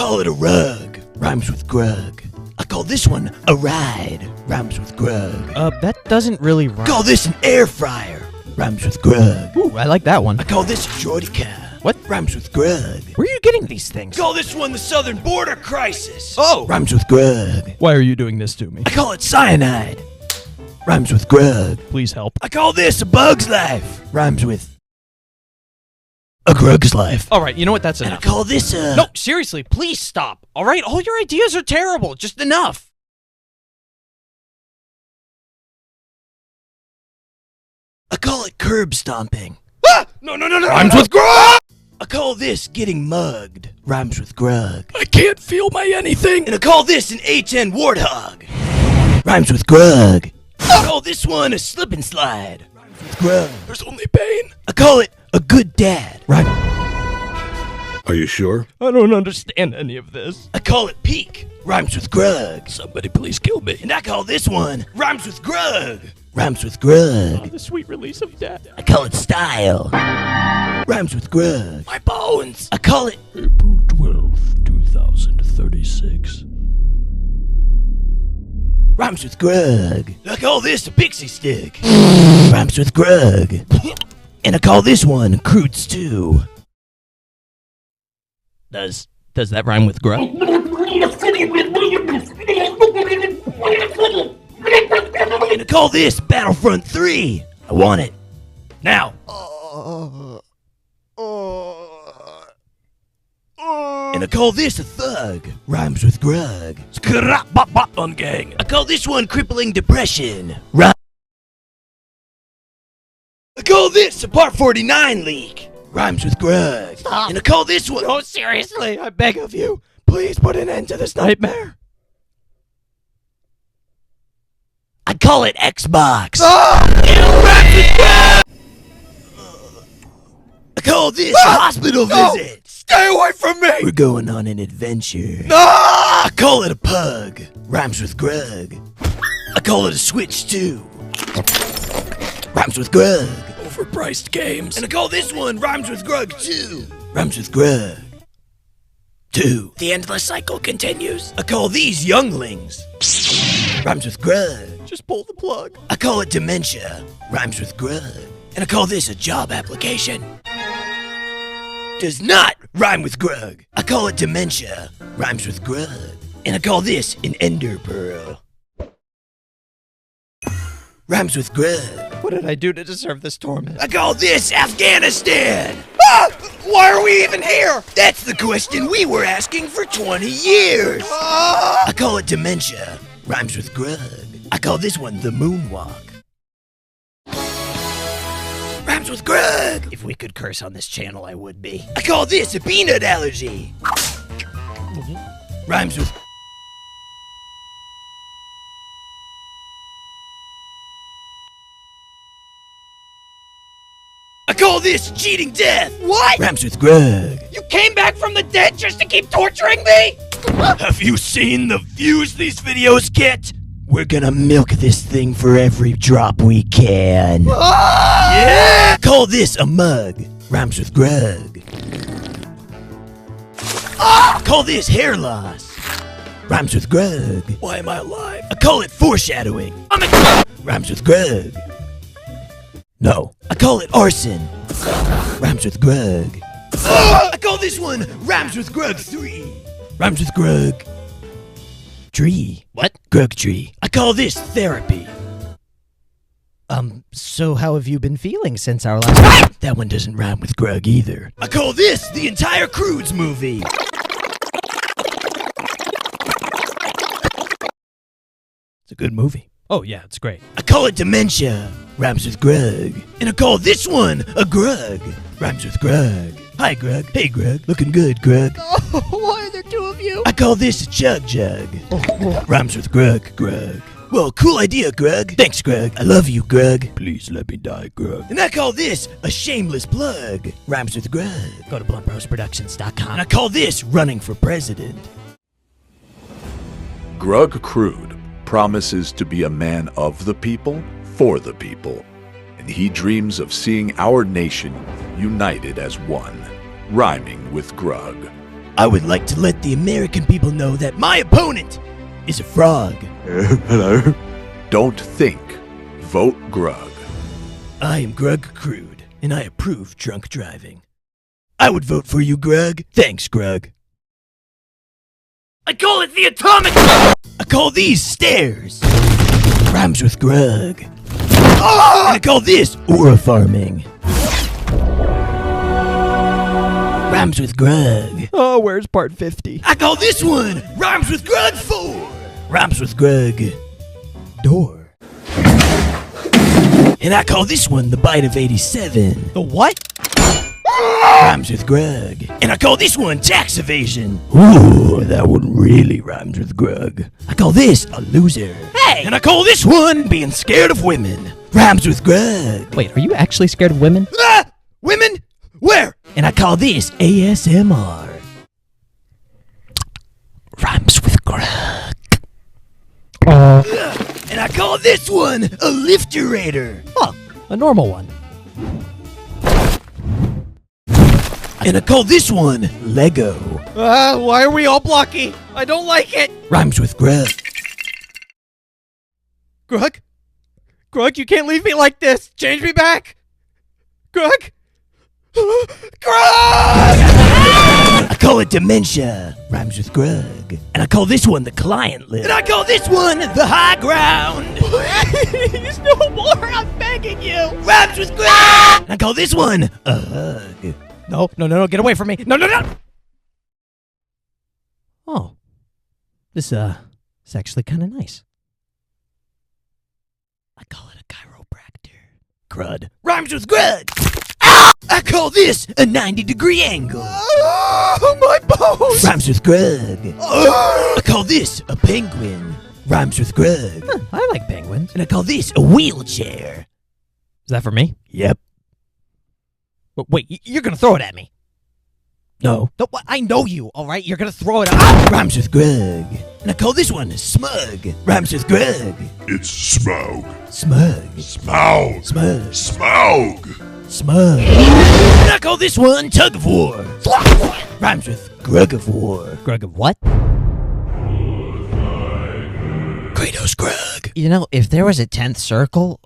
call it a rug. Rhymes with Grug. I call this one a ride. Rhymes with Grug. That doesn't really rhyme. I call this an air fryer. Rhymes with Grug. Ooh, I like that one. I call this a Jordica. What? Rhymes with Grug. Where are you getting these things? I call this one the Southern Border Crisis. Oh! Rhymes with Grug. Why are you doing this to me? I call it cyanide. Rhymes with Grug. Please help. I call this a bug's life. Rhymes with a Grug's life. Alright, you know what? That's And I enough. call this a... No, seriously, please stop. Alright, all your ideas are terrible. Just enough. I call it curb stomping. Ah! No. Rhymes with Grug! I call this getting mugged. Rhymes with Grug. I can't feel my anything. And I call this an A10 warthog. Rhymes with Grug. I call this one a slip and slide. Rhymes with Grug. There's only pain. I call it a good dad. Rhymes. Are you sure? I don't understand any of this. I call it peak. Rhymes with Grug. Somebody please kill me. And I call this one rhymes with Grug. Rhymes with Grug. The sweet release of death. I call it style. Rhymes with Grug. My bones. I call it April 12th, 2036. rhymes with Grug. I call this a pixie stick. Rhymes with Grug. And I call this one Croods 2. Does that rhyme with Grug? And I call this Battlefront 3. I want it. Now. And I call this a thug. Rhymes with Grug. On gang. I call this one crippling depression. I call this a Part 49 leak. Rhymes with Grug. Stop. And I call this one... No, seriously, I beg of you. Please put an end to this nightmare. I call it Xbox. Rhymes with Grug! I call this a hospital visit. Stay away from me! We're going on an adventure. No! I call it a pug. Rhymes with Grug. I call it a Switch 2. Rhymes with Grug. Overpriced games. And I call this one Rhymes with Grug 2. Rhymes with Grug 2. The endless cycle continues. I call these younglings. Rhymes with Grug. Just pull the plug. I call it dementia. Rhymes with Grug. And I call this a job application. Does not rhyme with Grug. I call it dementia. Rhymes with Grug. And I call this an ender pearl. Rhymes with Grug. What did I do to deserve this torment? I call this Afghanistan. Why are we even here? That's the question we were asking for 20 years. I call it dementia. Rhymes with Grug. I call this one the moonwalk. Rhymes with Grug. If we could curse on this channel, I would be. I call this a peanut allergy. Rhymes with... I call this cheating death. What? Rhymes with Grug. You came back from the dead just to keep torturing me? Have you seen the views these videos get? We're gonna milk this thing for every drop we can. Yeah! Call this a mug. Rhymes with Grug. Call this hair loss. Rhymes with Grug. Why am I alive? I call it foreshadowing. Rhymes with Grug. No. I call it arson. Rhymes with Grug. I call this one Rhymes with Grug 3. Rhymes with Grug. Tree. What? Grug tree. I call this therapy. So how have you been feeling since our last... That one doesn't rhyme with Grug either. I call this the entire Croods movie. It's a good movie. Oh, yeah, it's great. I call it dementia. Rhymes with Grug. And I call this one a Grug. Rhymes with Grug. Hi, Grug. Hey, Grug. Looking good, Grug. Oh, why are there two of you? I call this a Chug Jug. Rhymes with Grug, Grug. Well, cool idea, Grug. Thanks, Grug. I love you, Grug. Please let me die, Grug. And I call this a shameless plug. Rhymes with Grug. Go to bluntbrosproductions.com. And I call this running for president. Grug Crude promises to be a man of the people, for the people, and he dreams of seeing our nation united as one, rhyming with Grug. I would like to let the American people know that my opponent is a frog. Hello. Don't think. Vote Grug. I am Grug Crude, and I approve drunk driving. I would vote for you, Grug. Thanks, Grug. I call it the atomic... I call these stairs. Rhymes with Grug. And I call this aura farming. Rhymes with Grug. Oh, where's part 50? I call this one Rhymes with Grug 4. Rhymes with Grug door. And I call this one the bite of 87. The what? Rhymes with Grug. And I call this one tax evasion. Ooh, that one really rhymes with Grug. I call this a loser. Hey! And I call this one being scared of women. Rhymes with Grug. Wait, are you actually scared of women? Ah! Women? Where? And I call this ASMR. Rhymes with Grug. And I call this one a lifterator. Oh, a normal one. And I call this one Lego. Why are we all blocky? I don't like it. Rhymes with Grug. Grug? Grug, you can't leave me like this. Change me back. Grug? Grug! I call it dementia. Rhymes with Grug. And I call this one the client list. And I call this one the high ground. Please, no more. I'm begging you. Rhymes with Grug. And I call this one a hug. No, get away from me. No. Oh, this is actually kind of nice. I call it a chiropractor. Crud. Rhymes with Grug. Ah! I call this a 90-degree angle. Oh, my bones. Rhymes with Grug. I call this a penguin. Rhymes with Grug. Huh, I like penguins. And I call this a wheelchair. Is that for me? Yep. But wait, you're gonna throw it at me. No. No, I know you, all right? You're gonna throw it at me. Rhymes with Grug. And I call this one smug. Rhymes with Grug. It's Smaug. Smug. Smaug. Smug. Smaug. Smug. And I call this one tug of war. Rhymes with Grug of war. Grug of what? Kratos Grug. You know, if there was a 10th circle,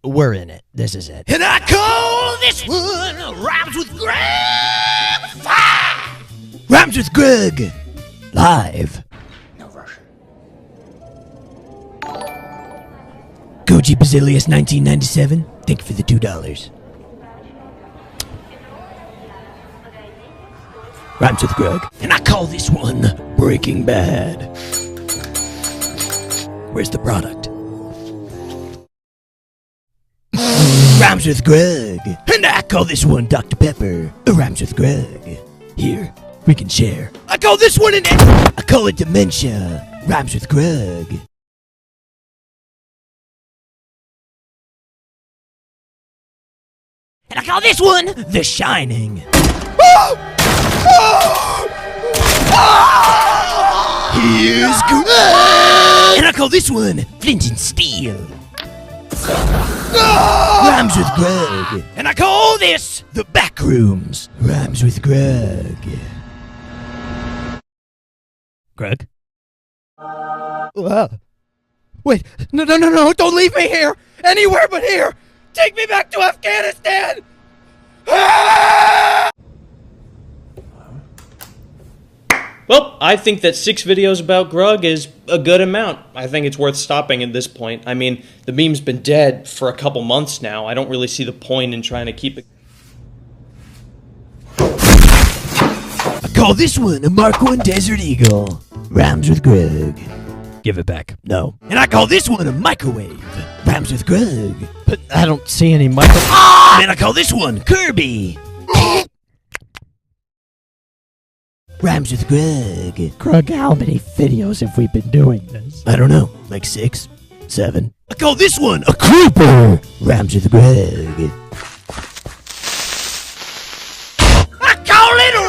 we're in it. This is it. And I call this one Rhymes with Grug 5. Rhymes with Grug. Live. No Russian. Koji Basilius 1997. Thank you for the $2. Rhymes with Grug. And I call this one Breaking Bad. Where's the product? Rhymes with Grug. And I call this one Dr. Pepper. Rhymes with Grug. Here, we can share. I call this one I call it dementia. Rhymes with Grug. And I call this one The Shining. Here's Grug. And I call this one Flint and Steel. Rhymes with Grug. And I call this The Backrooms. Rhymes with Grug. Grug? Wait, no, don't leave me here. Anywhere but here. Take me back to Afghanistan. Well, I think that 6 videos about Grug is a good amount. I think it's worth stopping at this point. I mean, the meme's been dead for a couple months now. I don't really see the point in trying to keep it. I call this one a Mark I Desert Eagle. Rhymes with Grug. Give it back. No. And I call this one a microwave. Rhymes with Grug. But I don't see any micro... And I call this one Kirby. Rhymes with Grug. Grug, how many videos have we been doing this? I don't know, like 6, 7. I call this one a creeper. Rhymes with Grug. I call it a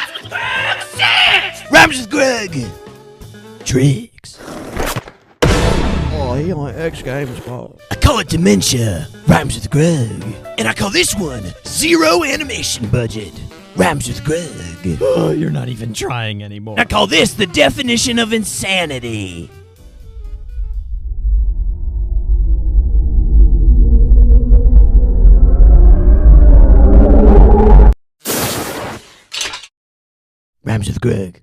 Rhymes with Grug 6. Rhymes with Grug. Tricks. Oh, he on X Games, ball. I call it dementia. Rhymes with Grug. And I call this one zero animation budget. Rhymes with Grug. Oh, you're not even trying anymore. I call this the definition of insanity. Rhymes with Grug.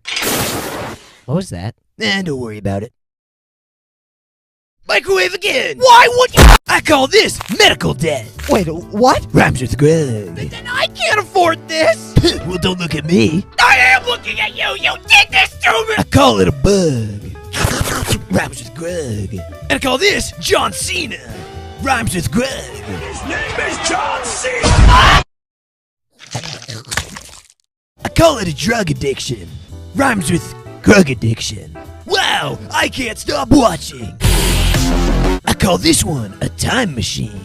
What was that? Don't worry about it. Microwave again! Why would you? I call this medical debt. Wait, what? Rhymes with Grug. Then I can't afford this! Well, don't look at me. I am looking at you! You did this to me! I call it a bug. Rhymes with Grug. And I call this John Cena. Rhymes with Grug. His name is John Cena. I call it a drug addiction. Rhymes with Grug addiction. Wow, I can't stop watching. I call this one a time machine.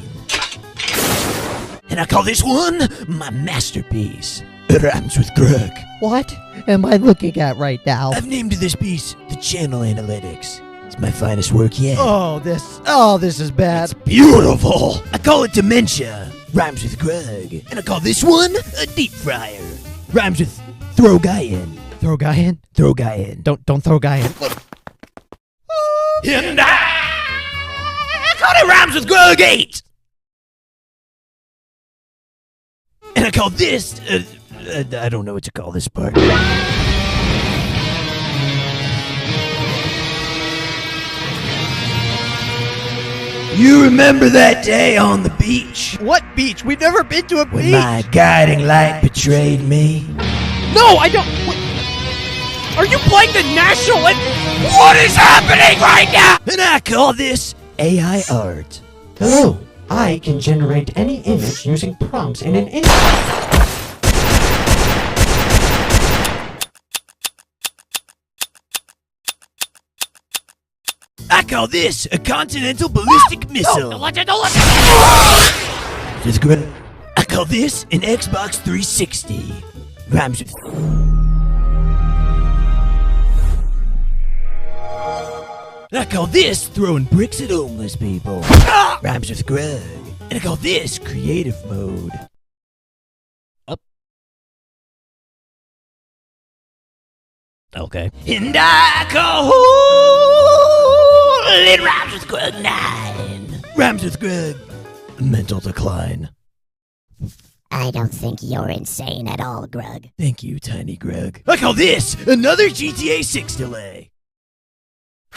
And I call this one my masterpiece. It rhymes with Grug. What am I looking at right now? I've named this piece the Channel Analytics. It's my finest work yet. Oh, this is bad. Beautiful. I call it dementia. Rhymes with Grug. And I call this one a deep fryer. Rhymes with throw guy in. Throw guy in? Throw guy in. Don't throw guy in. And I call it rhymes with Grug 8. And I call this, I don't know what to call this part. You remember that day on the beach? What beach? We've never been to a When beach! my guiding light betrayed me? No, I don't... Wait. Are you playing the national... What is happening right now? And I call this AI art. Hello, I can generate any image using prompts in an instant. I call this a continental ballistic missile. Don't let it. Just good. I call this an Xbox 360. Rhymes with... I call this throwing bricks at homeless people. Rhymes with Grug. And I call this creative mode. Up. Okay. And I call it rhymes with Grug 9. Rhymes with Grug. Mental decline. I don't think you're insane at all, Grug. Thank you, Tiny Grug. I call this another GTA 6 delay.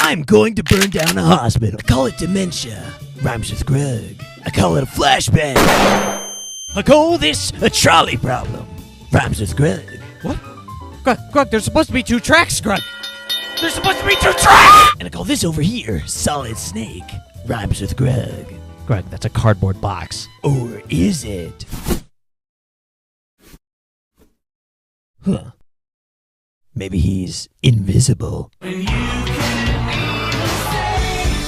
I'm going to burn down a hospital. I call it dementia. Rhymes with Grug. I call it a flashbang. I call this a trolley problem. Rhymes with Grug. What? Grug, there's supposed to be 2 tracks, Grug. There's supposed to be 2 tracks! And I call this over here Solid Snake. Rhymes with Grug. Grug, that's a cardboard box. Or is it? Huh. Maybe he's invisible.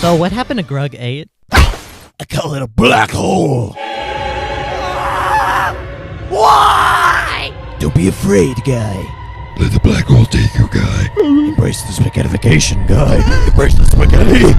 So what happened to Grug 8? I call it a black hole. Why? Don't be afraid, guy. Let the black hole take you, guy. Embrace the spaghettification, guy. Embrace the spaghetti.